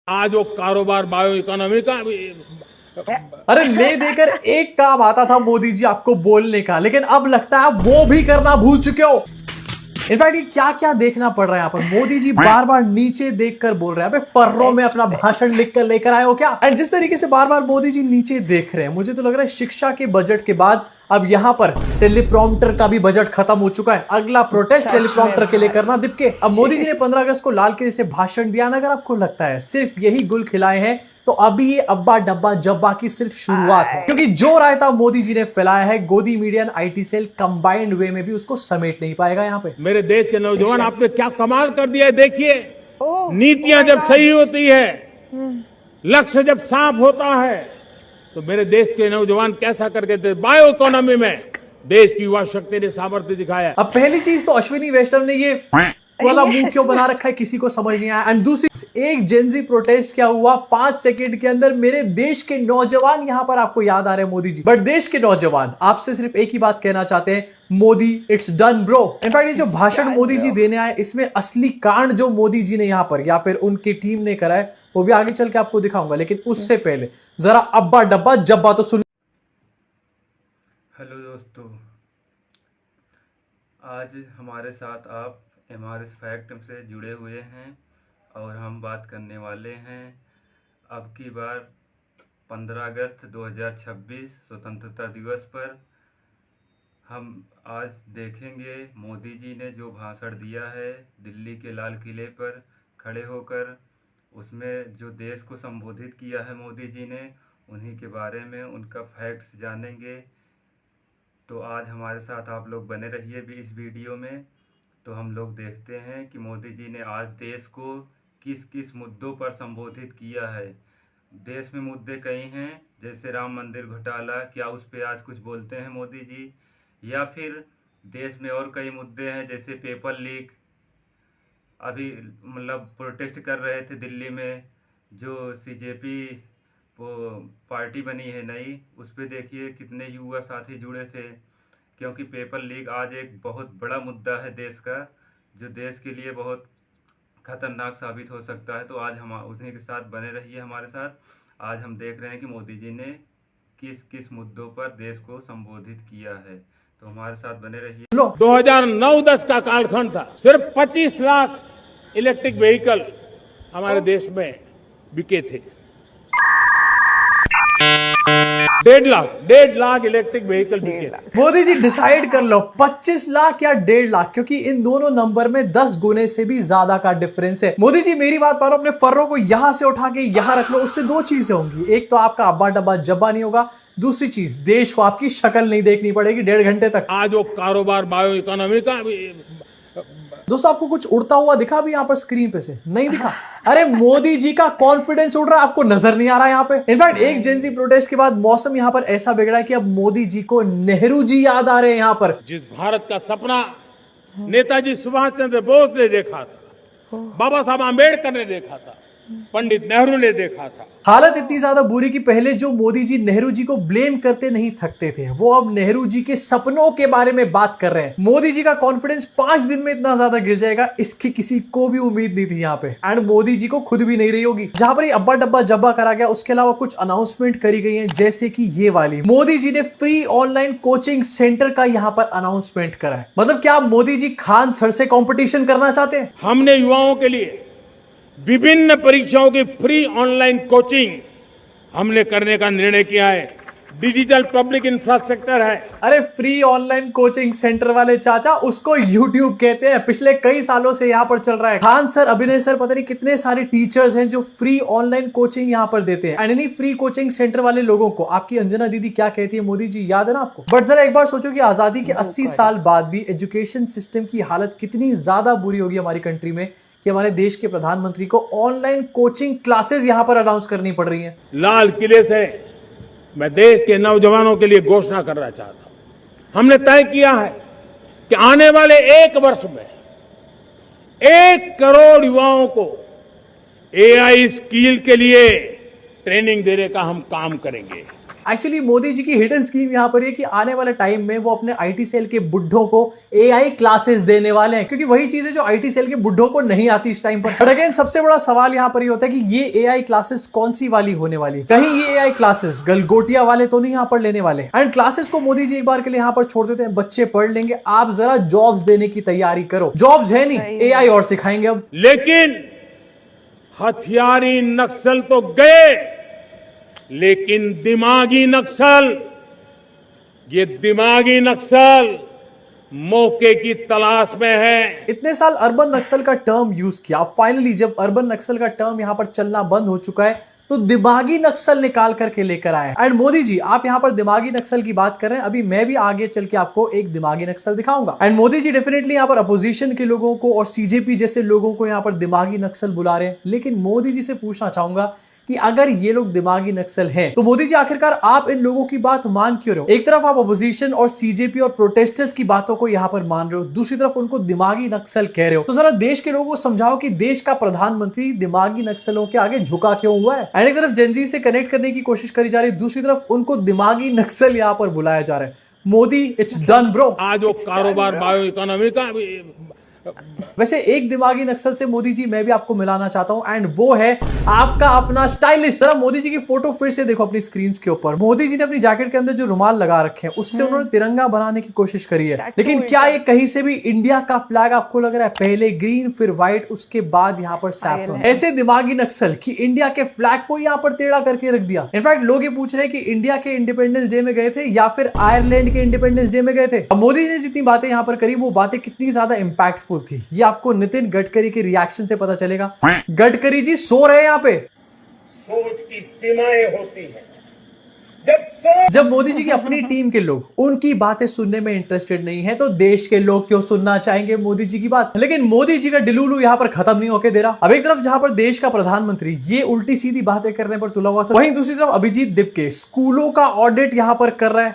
आज वो कारोबार बायो इकोनॉमी का अरे ले देकर एक काम आता था मोदी जी आपको बोलने का, लेकिन अब लगता है वो भी करना भूल चुके हो। इनफैक्ट ये क्या क्या देखना पड़ रहा है यहाँ पर, मोदी जी बार बार नीचे देखकर बोल रहे हैं। फर्रों में अपना भाषण लिख कर लेकर आए हो क्या? एंड जिस तरीके से बार बार मोदी जी नीचे देख रहे हैं, मुझे तो लग रहा है शिक्षा के बजट के बाद अब यहाँ पर टेलीप्रॉम्प्टर का भी बजट खत्म हो चुका है। अगला प्रोटेस्ट टेलीप्रॉम्प्टर के लिए करना दिपके। अब मोदी जी ने 15 अगस्त को लाल किले से भाषण दिया ना, अगर आपको लगता है सिर्फ यही गुल खिलाए हैं तो अभी ये अब्बा डब्बा जब्बा की सिर्फ शुरुआत है, क्योंकि जो रायता मोदी जी ने फैलाया है गोदी media and IT cell combined way में भी उसको समेट नहीं पाएगा। यहाँ पे मेरे देश के नौजवान आपने क्या कमाल कर दिया है। देखिए, नीतियां जब सही होती है, लक्ष्य जब साफ होता है, तो मेरे देश के नौजवान कैसा करके थे। बायो इकोनॉमी में देश की युवा शक्ति ने सामर्थ्य दिखाया। अब पहली चीज तो अश्विनी वैष्णव ने ये वाला मुंह क्यों बना रखा है, किसी को समझ नहीं आया। एंड दूसरी, एक जेनजी प्रोटेस्ट क्या हुआ 5 सेकंड के अंदर मेरे देश के नौजवान यहां पर आपको याद आ रहे हैं मोदी जी। बट देश के नौजवान आपसे सिर्फ एक ही बात कहना चाहते हैं, Modi it's done bro. In fact ये जो भाषण मोदी जी देने आए, इसमें असली कांड जो मोदी जी ने यहां पर या फिर उनकी टीम ने करा है वो भी आगे चल के आपको दिखाऊंगा, लेकिन उससे पहले जरा अब्बा डब्बा जब्बा तो सुन। हेलो दोस्तों, आज हमारे साथ आप MRS फैक्ट से जुड़े हुए हैं और हम बात करने वाले हैं अब की बार 15 अगस्त 2026 स्वतंत्रता दिवस पर। हम आज देखेंगे मोदी जी ने जो भाषण दिया है दिल्ली के लाल किले पर खड़े होकर, उसमें जो देश को संबोधित किया है मोदी जी ने, उन्हीं के बारे में उनका फैक्ट्स जानेंगे। तो आज हमारे साथ आप लोग बने रहिए भी इस वीडियो में। तो हम लोग देखते हैं कि मोदी जी ने आज देश को किस किस मुद्दों पर संबोधित किया है। देश में मुद्दे कई हैं, जैसे राम मंदिर घोटाला, क्या उस पर आज कुछ बोलते हैं मोदी जी? या फिर देश में और कई मुद्दे हैं जैसे पेपर लीक, अभी मतलब प्रोटेस्ट कर रहे थे दिल्ली में, जो CJP वो पार्टी बनी है नई, उस पर देखिए कितने युवा साथी जुड़े थे, क्योंकि पेपर लीक आज एक बहुत बड़ा मुद्दा है देश का, जो देश के लिए बहुत खतरनाक साबित हो सकता है। तो आज हम उन्हीं के साथ बने रहिए हमारे साथ। आज हम देख रहे हैं कि मोदी जी ने किस किस मुद्दों पर देश को संबोधित किया है, तो हमारे साथ बने रहिए। 2009-10 का कालखंड था, सिर्फ 25 लाख इलेक्ट्रिक व्हीकल हमारे देश में बिके थे। 1.5 लाख इलेक्ट्रिक व्हीकल बिके थे। मोदी जी डिसाइड कर लो 25 लाख या 1.5 लाख, क्योंकि इन दोनों नंबर में 10 गुने से भी ज्यादा का डिफरेंस है। मोदी जी मेरी बात मानो, अपने फर्रों को यहां से उठा के यहां रख लो, उससे 2 चीजें होंगी। एक तो आपका अब्बा डब्बा जब्बा नहीं होगा, दूसरी चीज देश को आपकी शक्ल नहीं देखनी पड़ेगी 1.5 घंटे तक। आज वो कारोबार बायो इकोनॉमी का दोस्तों आपको कुछ उड़ता हुआ दिखा भी यहाँ पर स्क्रीन पे से? नहीं दिखा। अरे मोदी जी का कॉन्फिडेंस उड़ रहा है, आपको नजर नहीं आ रहा यहाँ पे। इनफैक्ट एक जेनजी प्रोटेस्ट के बाद मौसम यहाँ पर ऐसा बिगड़ा है कि अब मोदी जी को नेहरू जी याद आ रहे हैं यहाँ पर। जिस भारत का सपना नेताजी सुभाष चंद्र बोस ने देखा था, बाबा साहब आम्बेडकर ने देखा था, पंडित नेहरू ने देखा था। हालत इतनी ज्यादा बुरी कि पहले जो मोदी जी नेहरू जी को ब्लेम करते नहीं थकते थे, वो अब नेहरू जी के सपनों के बारे में बात कर रहे हैं। मोदी जी का कॉन्फिडेंस 5 दिन में इतना ज्यादा गिर जाएगा, इसकी किसी को भी उम्मीद नहीं थी यहाँ पे। एंड मोदी जी को खुद भी नहीं रही होगी। जहां पर ये अब्बा डब्बा जब्बा करा गया, उसके अलावा कुछ अनाउंसमेंट करी गई है, जैसे कि ये वाली। मोदी जी ने फ्री ऑनलाइन कोचिंग सेंटर का यहाँ पर अनाउंसमेंट करा है। मतलब क्या मोदी जी खान सर से कॉम्पिटिशन करना चाहते हैं? हमने युवाओं के लिए विभिन्न परीक्षाओं की फ्री ऑनलाइन कोचिंग हमने करने का निर्णय किया है। डिजिटल पब्लिक इंफ्रास्ट्रक्चर है। अरे फ्री ऑनलाइन कोचिंग सेंटर वाले चाचा, उसको YouTube कहते हैं। पिछले कई सालों से यहाँ पर चल रहा है। खान सर, अभिनय सर, पता नहीं कितने सारे टीचर्स हैं जो फ्री ऑनलाइन कोचिंग यहाँ पर देते हैं। एंड इन्हीं फ्री कोचिंग सेंटर वाले लोगों को आपकी अंजना दीदी क्या कहती है, मोदी जी याद है ना आपको? बट जरा एक बार सोचो कि आजादी के 80 साल बाद भी एजुकेशन सिस्टम की हालत कितनी ज्यादा बुरी होगी हमारी कंट्री में कि हमारे देश के प्रधानमंत्री को ऑनलाइन कोचिंग क्लासेस यहां पर अनाउंस करनी पड़ रही हैं। लाल किले से मैं देश के नौजवानों के लिए घोषणा करना चाहता हूं। हमने तय किया है कि आने वाले 1 वर्ष में 1 करोड़ युवाओं को AI स्किल के लिए ट्रेनिंग देने का हम काम करेंगे। एक्चुअली मोदी जी की हिडन स्कीम यहाँ पर है कि आने वाले टाइम में वो अपने आईटी सेल के बुड्ढों को एआई क्लासेस देने वाले हैं, क्योंकि वही चीज है जो आईटी सेल के बुड्ढों को नहीं आती इस टाइम पर। बट अगेन सबसे बड़ा सवाल यहाँ पर ये होता है कि ये एआई क्लासेस कौन सी वाली होने वाली, कहीं ये एआई क्लासेस गलगोटिया वाले तो नहीं यहाँ पर लेने वाले। एंड क्लासेस को मोदी जी एक बार के लिए यहाँ पर छोड़ देते हैं, बच्चे पढ़ लेंगे, आप जरा जॉब्स देने की तैयारी करो। जॉब्स है नहीं, एआई और सिखाएंगे अब। लेकिन हथियारी नक्सल तो गए, लेकिन दिमागी नक्सल, ये दिमागी नक्सल मौके की तलाश में है। इतने साल अर्बन नक्सल का टर्म यूज किया, फाइनली जब अर्बन नक्सल का टर्म यहां पर चलना बंद हो चुका है तो दिमागी नक्सल निकाल करके लेकर आए। एंड मोदी जी आप यहां पर दिमागी नक्सल की बात कर रहे हैं, अभी मैं भी आगे चल के आपको एक दिमागी नक्सल दिखाऊंगा। एंड मोदी जी डेफिनेटली यहां पर अपोजिशन के लोगों को और सीजेपी जैसे लोगों को यहां पर दिमागी नक्सल बुला रहे हैं। लेकिन मोदी जी से पूछना चाहूंगा कि अगर ये लोग दिमागी नक्सल हैं तो मोदी जी आखिरकार आप इन लोगों की बात मान क्यों रहे हो? एक तरफ आप अपोजिशन और सीजेपी और प्रोटेस्टर्स की बातों को यहां पर मान रहे हो, दूसरी तरफ उनको दिमागी नक्सल कह रहे हो। तो जरा देश के लोगों को समझाओ कि देश का प्रधानमंत्री दिमागी नक्सलों के आगे झुका क्यों हुआ है। एंड एक तरफ जेनजी से कनेक्ट करने की कोशिश करी जा रही है, दूसरी तरफ उनको दिमागी नक्सल यहां पर बुलाया जा रहा है। Modi it's done bro. आज वो कारोबार बायो इकोनॉमी का वैसे एक दिमागी नक्सल से मोदी जी मैं भी आपको मिलाना चाहता हूं, एंड वो है आपका अपना स्टाइलिस्ट। तरह मोदी जी की फोटो फिर से देखो अपनी स्क्रीन के ऊपर। मोदी जी ने अपनी जैकेट के अंदर जो रुमाल लगा रखे हैं उससे उन्होंने तिरंगा बनाने की कोशिश करी है। लेकिन क्या ये कहीं से भी इंडिया का फ्लैग आपको लग रहा है? पहले ग्रीन फिर व्हाइट उसके बाद यहाँ पर सैफरन। ऐसे दिमागी नक्सल कि इंडिया के फ्लैग को यहाँ पर टेढ़ा करके रख दिया। इनफैक्ट लोग ये पूछ रहे हैं कि इंडिया के इंडिपेंडेंस डे में गए थे या फिर आयरलैंड के इंडिपेंडेंस डे में गए थे। अब मोदी जी ने जितनी बातें यहाँ पर करी वो बातें कितनी ज्यादा इंपैक्टफुल थी ये आपको नितिन गडकरी के रिएक्शन से पता चलेगा। गडकरी जी सो रहे हैं यहाँ पे। सोच की सीमाएं होती हैं। जब मोदी जी की अपनी टीम के लोग उनकी बातें सुनने में इंटरेस्टेड नहीं है तो देश के लोग क्यों सुनना चाहेंगे मोदी जी की बात? लेकिन मोदी जी का डिलूलू यहाँ पर खत्म नहीं होके दे रहा। अब एक तरफ जहां पर देश का प्रधानमंत्री ये उल्टी सीधी बातें करने पर तुला हुआ था, वहीं दूसरी तरफ अभिजीत दिपके स्कूलों का ऑडिट यहाँ पर कर रहा है।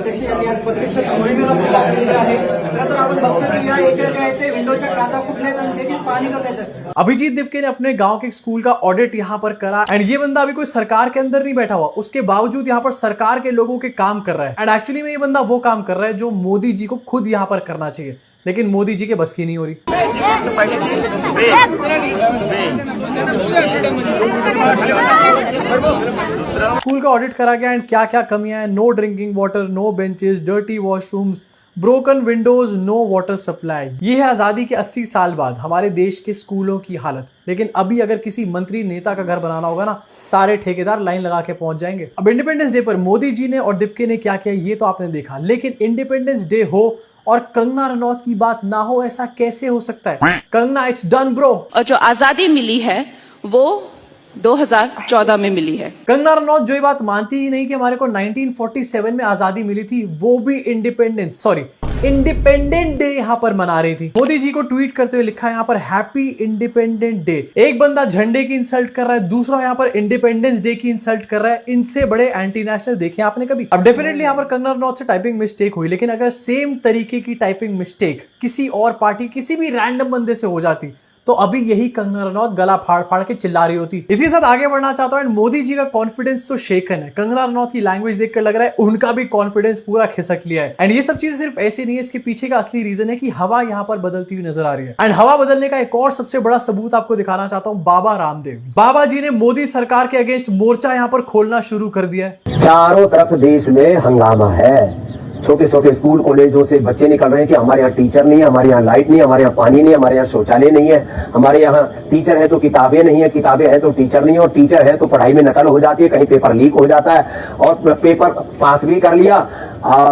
अभिजीत दिपके ने अपने गांव के स्कूल का ऑडिट यहाँ पर करा। एंड ये बंदा अभी कोई सरकार के अंदर नहीं बैठा हुआ, उसके बावजूद यहाँ पर सरकार के लोगों के काम कर रहा है। एंड एक्चुअली में ये बंदा वो काम कर रहा है जो मोदी जी को खुद यहाँ पर करना चाहिए, लेकिन मोदी जी के बस की नहीं हो रही। स्कूल का ऑडिट करा गया एंड क्या क्या कमियां हैं? No drinking water, no benches, dirty washrooms, broken windows, no water supply. ये है आजादी के 80 साल बाद हमारे देश के स्कूलों की हालत। लेकिन अभी अगर किसी मंत्री नेता का घर बनाना होगा ना, सारे ठेकेदार लाइन लगा के पहुंच जाएंगे। अब इंडिपेंडेंस डे पर मोदी जी ने और दिपके ने क्या किया ये तो आपने देखा, लेकिन इंडिपेंडेंस डे हो और कंगना रनौत की बात ना हो, ऐसा कैसे हो सकता है? Kangana it's done bro. और जो आजादी मिली है वो 2014 में मिली है। कंगना रनौत जो ये बात मानती ही नहीं कि हमारे को 1947 में आजादी मिली थी, वो भी इंडिपेंडेंट डे यहाँ पर मना रही थी। मोदी जी को ट्वीट करते हुए लिखा है यहाँ पर हैप्पी इंडिपेंडेंट डे। एक बंदा झंडे की इंसल्ट कर रहा है, दूसरा यहाँ पर इंडिपेंडेंस डे की इंसल्ट कर रहा है। इनसे बड़े एंटी नेशनल देखे आपने कभी? अब डेफिनेटली यहाँ पर कंगना रनौत से टाइपिंग मिस्टेक हुई, लेकिन अगर सेम तरीके की टाइपिंग मिस्टेक किसी और पार्टी किसी भी रैंडम बंदे से हो जाती तो अभी यही कंगना रनौत गला फाड़ फाड़ के चिल्ला रही होती। इसी के साथ आगे बढ़ना चाहता हूं। मोदी जी का कॉन्फिडेंस तो शेकन है, कंगना रनौत की लैंग्वेज देखकर लग रहा है उनका भी कॉन्फिडेंस पूरा खिसक लिया है। एंड ये सब चीजें सिर्फ ऐसे नहीं है, इसके पीछे का असली रीजन है कि हवा यहाँ पर बदलती हुई नजर आ रही है। एंड हवा बदलने का एक और सबसे बड़ा सबूत आपको दिखाना चाहता हूँ, बाबा रामदेव। बाबा जी ने मोदी सरकार के अगेंस्ट मोर्चा यहाँ पर खोलना शुरू कर दिया है। चारों तरफ देश में हंगामा है। छोटे छोटे स्कूल कॉलेजों से बच्चे निकल रहे हैं कि हमारे यहाँ टीचर नहीं है, हमारे यहाँ लाइट नहीं, हमारे यहाँ पानी नहीं, हमारे यहाँ शौचालय नहीं है, हमारे यहाँ टीचर है तो किताबें नहीं है, किताबें है तो टीचर नहीं, और टीचर है तो पढ़ाई में नकल हो जाती है, कहीं पेपर लीक हो जाता है, और पेपर पास भी कर लिया,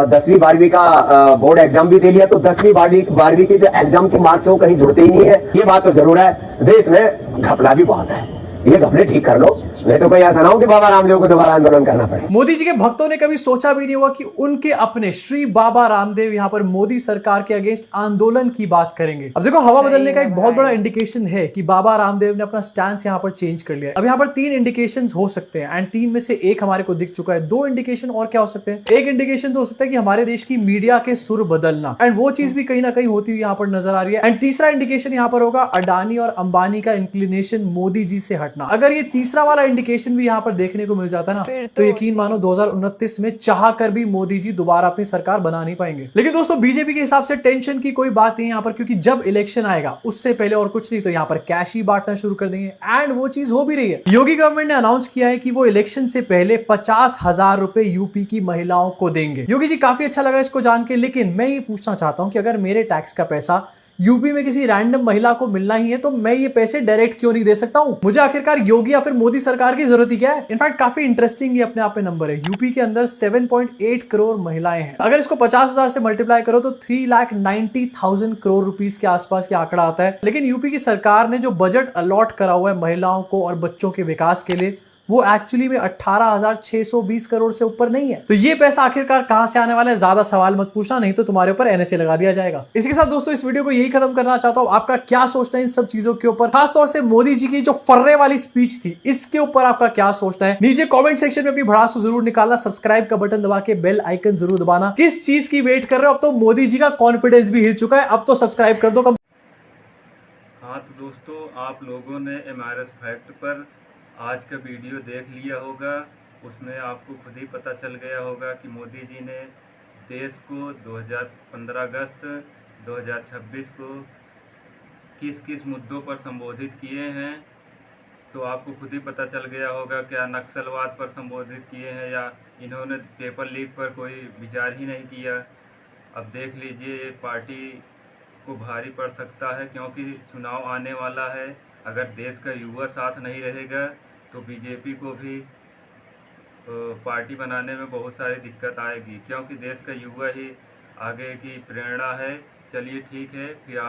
10वीं 12वीं का बोर्ड एग्जाम भी दे लिया, तो 10वीं 12वीं के जो एग्जाम के मार्क्स है वो कहीं जुड़ते ही नहीं है। ये बात तो जरूर है, देश में घपला भी बहुत है, ये घपले ठीक कर लो, मैं तो कोई ऐसा ना हो कि बाबा रामदेव को दोबारा आंदोलन करना पड़े। मोदी जी के भक्तों ने कभी सोचा भी नहीं हुआ कि उनके अपने श्री बाबा रामदेव यहाँ पर मोदी सरकार के अगेंस्ट आंदोलन की बात करेंगे। अब देखो हवा बदलने का एक बहुत बड़ा इंडिकेशन है कि बाबा रामदेव ने अपना स्टैंस यहाँ पर चेंज कर लिया है। अब यहाँ पर 3 इंडिकेशंस हो सकते हैं एंड 3 में से एक हमारे को दिख चुका है। 2 इंडिकेशन और क्या हो सकते हैं? एक इंडिकेशन तो हो सकता है कि हमारे देश की मीडिया के सुर बदलना, एंड वो चीज भी कहीं ना कहीं होती हुई यहाँ पर नजर आ रही है। एंड तीसरा इंडिकेशन यहाँ पर होगा अडानी और अंबानी का इंक्लिनेशन मोदी जी से हटना। अगर ये तीसरा वाला इंडिकेशन भी यहाँ पर देखने को मिल जाता है ना, तो यकीन मानो 2029 में चाह कर भी मोदी जी दोबारा अपनी सरकार बना नहीं पाएंगे। लेकिन दोस्तों बीजेपी के हिसाब से टेंशन की कोई बात नहीं यहाँ पर, क्योंकि जब इलेक्शन आएगा उससे पहले और कुछ नहीं तो यहाँ पर कैश ही बांटना शुरू कर देंगे। एंड वो चीज हो भी रही है। योगी गवर्नमेंट ने अनाउंस किया है कि वो इलेक्शन से पहले 50,000 रुपए यूपी की महिलाओं को देंगे। योगी जी काफी अच्छा लगा इसको जान के, लेकिन मैं ये पूछना चाहता हूं कि अगर मेरे टैक्स का पैसा यूपी में किसी रैंडम महिला को मिलना ही है तो मैं ये पैसे डायरेक्ट क्यों नहीं दे सकता हूं? मुझे आखिरकार योगी या फिर मोदी सरकार की जरूरत ही क्या है? इनफैक्ट काफी इंटरेस्टिंग ये अपने आप में नंबर है। यूपी के अंदर 7.8 करोड़ महिलाएं हैं। अगर इसको 50,000 से मल्टीप्लाई करो तो 3,90,000 करोड़ रुपीस के आसपास के आंकड़ा आता है। लेकिन यूपी की सरकार ने जो बजट अलॉट करा हुआ है महिलाओं को और बच्चों के विकास के लिए, वो एक्चुअली में 18,620 करोड़ से ऊपर नहीं है। तो ये पैसा आखिरकार कहां से आने वाला है? ज्यादा सवाल मत पूछना, नहीं तो तुम्हारे ऊपर एनएसए लगा दिया जाएगा। इसके साथ दोस्तों इस वीडियो को यही खत्म करना चाहता हूं। आपका क्या सोचना है इन सब चीजों के ऊपर? खासतौर से मोदी जी की जो फर्रे वाली स्पीच थी, इसके ऊपर आपका क्या सोचना है? नीचे कॉमेंट सेक्शन में अपनी भड़ास जरूर निकालना। सब्सक्राइब का बटन दबा के बेल आइकन जरूर दबाना। किस चीज की वेट कर रहे हो? अब तो मोदी जी का कॉन्फिडेंस भी हिल चुका है, अब तो सब्सक्राइब कर दो। हाँ तो दोस्तों, आप लोगों ने MRS फैक्ट पर आज का वीडियो देख लिया होगा। उसमें आपको खुद ही पता चल गया होगा कि मोदी जी ने देश को 15 अगस्त 2026 को किस किस मुद्दों पर संबोधित किए हैं। तो आपको खुद ही पता चल गया होगा, क्या नक्सलवाद पर संबोधित किए हैं या इन्होंने पेपर लीक पर कोई विचार ही नहीं किया। अब देख लीजिए, ये पार्टी को भारी पड़ सकता है, क्योंकि चुनाव आने वाला है। अगर देश का युवा साथ नहीं रहेगा तो बीजेपी को भी पार्टी बनाने में बहुत सारी दिक्कत आएगी, क्योंकि देश का युवा ही आगे की प्रेरणा है। चलिए ठीक है, फिर आप